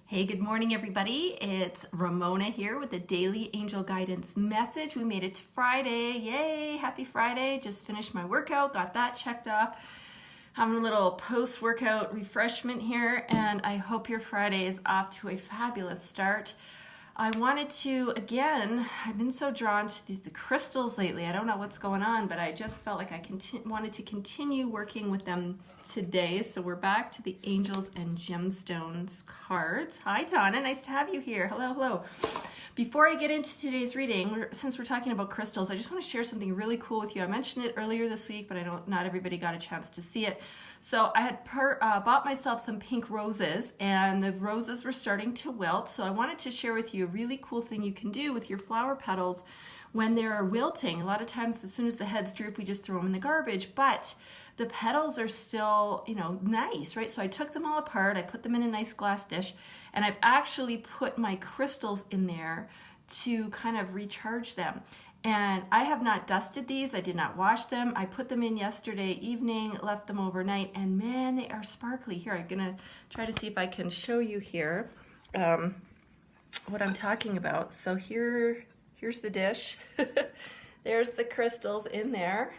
Hey, good morning, everybody. It's Ramona here with a daily angel guidance message. We made it to Friday. Yay, happy Friday. Just finished my workout, got that checked off. Having a little post-workout refreshment here, and I hope your Friday is off to a fabulous start. I wanted to, again, I've been so drawn to the crystals lately. I don't know what's going on, but I just felt like I wanted to continue working with them today. So we're back to the Angels and Gemstones cards. Hi, Tana. Nice to have you here. Hello, hello. Before I get into today's reading, since we're talking about crystals, I just want to share something really cool with you. I mentioned it earlier this week, but I know not everybody got a chance to see it. So I had bought myself some pink roses, and the roses were starting to wilt. So I wanted to share with you a really cool thing you can do with your flower petals when they're wilting. A lot of times, as soon as the heads droop, we just throw them in the garbage, but the petals are still, nice, right? So I took them all apart, I put them in a nice glass dish, and I've actually put my crystals in there to kind of recharge them. And I have not dusted these, I did not wash them. I put them in yesterday evening, left them overnight, and man, they are sparkly. Here, I'm gonna try to see if I can show you here what I'm talking about. So here's the dish. There's the crystals in there.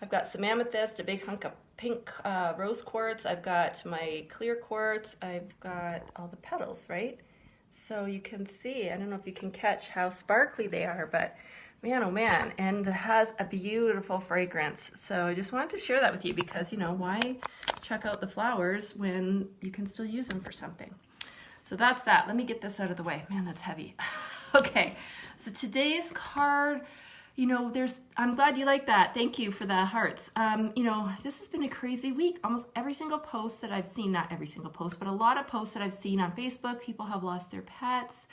I've got some amethyst, a big hunk of pink rose quartz. I've got my clear quartz. I've got all the petals, right? So you can see, I don't know if you can catch how sparkly they are, but man, oh man, and it has a beautiful fragrance. So I just wanted to share that with you because, why check out the flowers when you can still use them for something? So that's that. Let me get this out of the way. Man, that's heavy. Okay, so today's card, I'm glad you like that. Thank you for the hearts. This has been a crazy week. Almost every single post that I've seen, not every single post, but a lot of posts that I've seen on Facebook, people have lost their pets,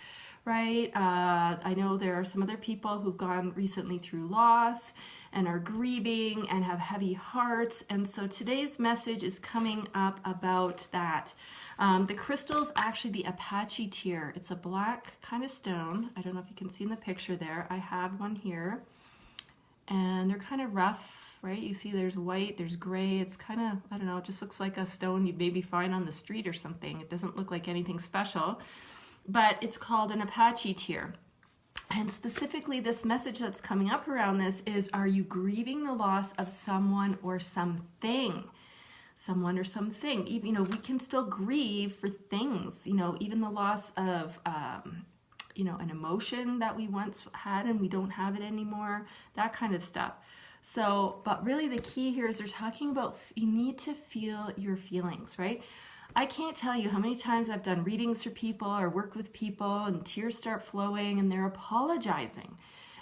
right? I know there are some other people who've gone recently through loss and are grieving and have heavy hearts. And so today's message is coming up about that. The crystal's actually the Apache Tear. It's a black kind of stone. I don't know if you can see in the picture there. I have one here. And they're kind of rough, right? You see there's white, there's gray. It's kind of, I don't know, it just looks like a stone you'd maybe find on the street or something. It doesn't look like anything special, but it's called an Apache Tear. And specifically this message that's coming up around this is, are you grieving the loss of someone or something? Someone or something. Even, we can still grieve for things, even the loss of, an emotion that we once had and we don't have it anymore, that kind of stuff. So, but really the key here is they're talking about you need to feel your feelings, right? I can't tell you how many times I've done readings for people or worked with people and tears start flowing and they're apologizing.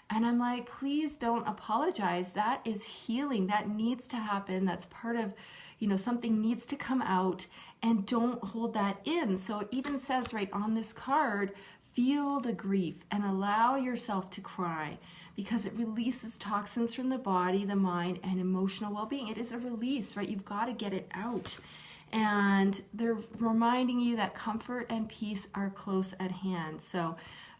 And I'm like, please don't apologize. That is healing. That needs to happen. That's part of, something needs to come out, and don't hold that in. So it even says right on this card, feel the grief and allow yourself to cry because it releases toxins from the body, the mind, and emotional well-being. It is a release, right? You've got to get it out. And they're reminding you that comfort and peace are close at hand. So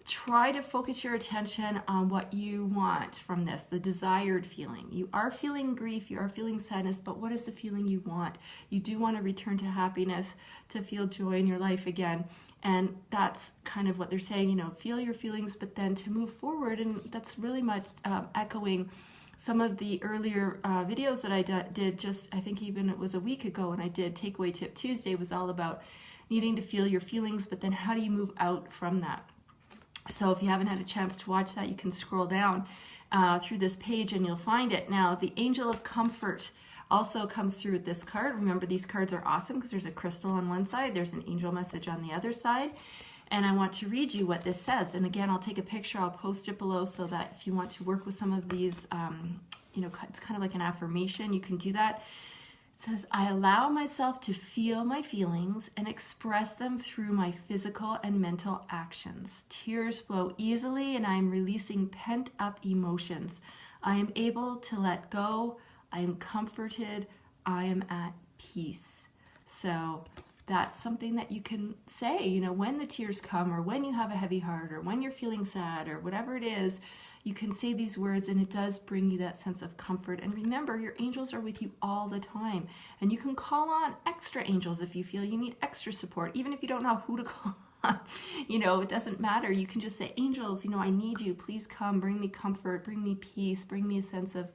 try to focus your attention on what you want from this, the desired feeling. You are feeling grief, you are feeling sadness, but what is the feeling you want? You do want to return to happiness, to feel joy in your life again. And that's kind of what they're saying, feel your feelings, but then to move forward. And that's really much echoing some of the earlier videos that I did just, I think even it was a week ago when I did Takeaway Tip Tuesday, was all about needing to feel your feelings, but then how do you move out from that? So if you haven't had a chance to watch that, you can scroll down through this page and you'll find it. Now, the Angel of Comfort also comes through with this card. Remember, these cards are awesome because there's a crystal on one side, there's an angel message on the other side. And I want to read you what this says. And again, I'll take a picture, I'll post it below so that if you want to work with some of these, it's kind of like an affirmation, you can do that. It says, I allow myself to feel my feelings and express them through my physical and mental actions. Tears flow easily and I am releasing pent-up emotions. I am able to let go. I am comforted. I am at peace. So that's something that you can say, when the tears come or when you have a heavy heart or when you're feeling sad or whatever it is, you can say these words and it does bring you that sense of comfort. And remember, your angels are with you all the time. And you can call on extra angels if you feel you need extra support, even if you don't know who to call You know, it doesn't matter. You can just say, angels, you know, I need you. Please come, bring me comfort, bring me peace, bring me a sense of,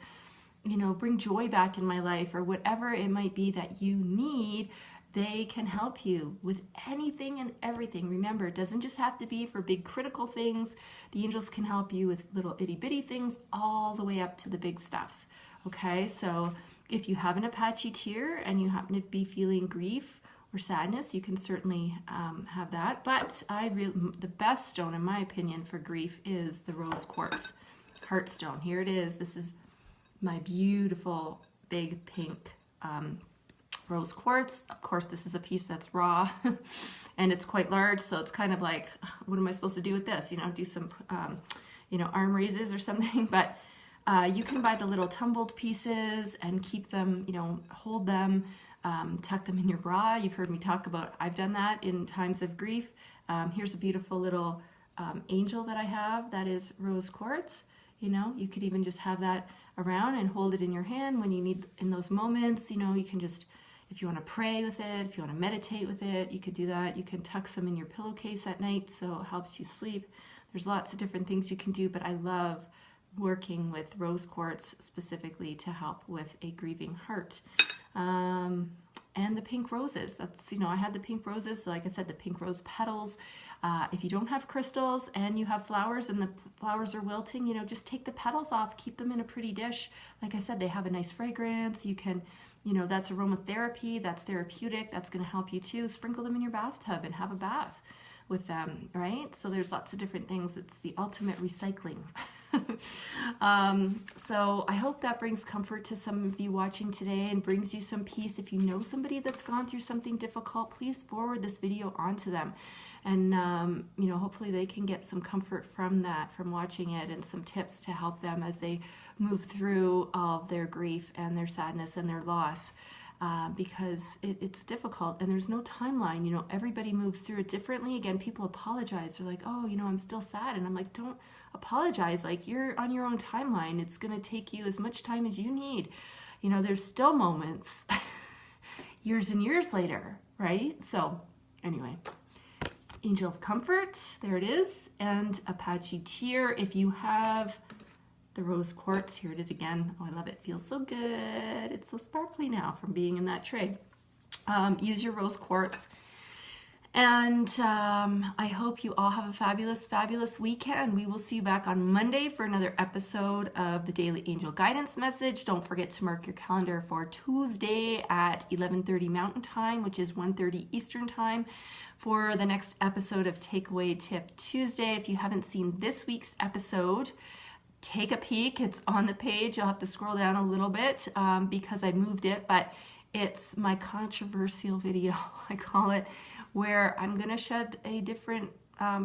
you know, bring joy back in my life, or whatever it might be that you need. They can help you with anything and everything. Remember, it doesn't just have to be for big critical things. The angels can help you with little itty bitty things all the way up to the big stuff. Okay, so if you have an Apache Tear and you happen to be feeling grief or sadness, you can certainly have that. But the best stone, in my opinion, for grief is the rose quartz heart stone. Here it is. This is my beautiful big pink rose quartz. Of course, this is a piece that's raw and it's quite large, so it's kind of like, what am I supposed to do with this? You know, do some, you know, arm raises or something. But you can buy the little tumbled pieces and keep them, you know, hold them, tuck them in your bra. You've heard me talk about, I've done that in times of grief. Here's a beautiful little angel that I have that is rose quartz. You know, you could even just have that around and hold it in your hand when you need, in those moments. You know, you can just, if you want to pray with it, if you want to meditate with it, you could do that. You can tuck some in your pillowcase at night so it helps you sleep. There's lots of different things you can do, but I love working with rose quartz specifically to help with a grieving heart. And the pink roses, that's, you know, I had the pink roses, so like I said, the pink rose petals. If you don't have crystals and you have flowers and the flowers are wilting, you know, just take the petals off, keep them in a pretty dish. Like I said, they have a nice fragrance. You can, you know, that's aromatherapy, that's therapeutic, that's going to help you too. Sprinkle them in your bathtub and have a bath with them, right? So there's lots of different things. It's the ultimate recycling. So I hope that brings comfort to some of you watching today and brings you some peace. If you know somebody that's gone through something difficult, please forward this video on to them. And, you know, hopefully they can get some comfort from that, from watching it, and some tips to help them as they move through all of their grief and their sadness and their loss. Because it's difficult and there's no timeline. You know, everybody moves through it differently. Again, people apologize. They're like, oh, you know, I'm still sad. And I'm like, don't apologize. Like, you're on your own timeline. It's going to take you as much time as you need. You know, there's still moments years and years later, right? So anyway, Angel of Comfort, there it is. And Apache Tear, if you have the rose quartz, here it is again. Oh, I love it. It feels so good. It's so sparkly now from being in that tray. Use your rose quartz. And I hope you all have a fabulous, fabulous weekend. We will see you back on Monday for another episode of the Daily Angel Guidance Message. Don't forget to mark your calendar for Tuesday at 11:30 Mountain Time, which is 1:30 Eastern Time, for the next episode of Takeaway Tip Tuesday. If you haven't seen this week's episode, take a peek. It's on the page. You'll have to scroll down a little bit because I moved it, but it's my controversial video, I call it, where I'm going to shed a different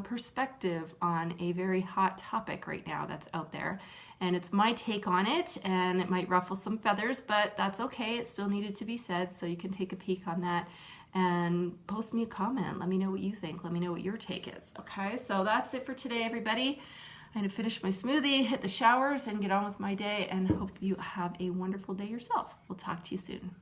perspective on a very hot topic right now that's out there. And it's my take on it, and it might ruffle some feathers, but that's okay. It still needed to be said, so you can take a peek on that and post me a comment. Let me know what you think. Let me know what your take is. Okay, so that's it for today, everybody. I'm going to finish my smoothie, hit the showers, and get on with my day, and hope you have a wonderful day yourself. We'll talk to you soon.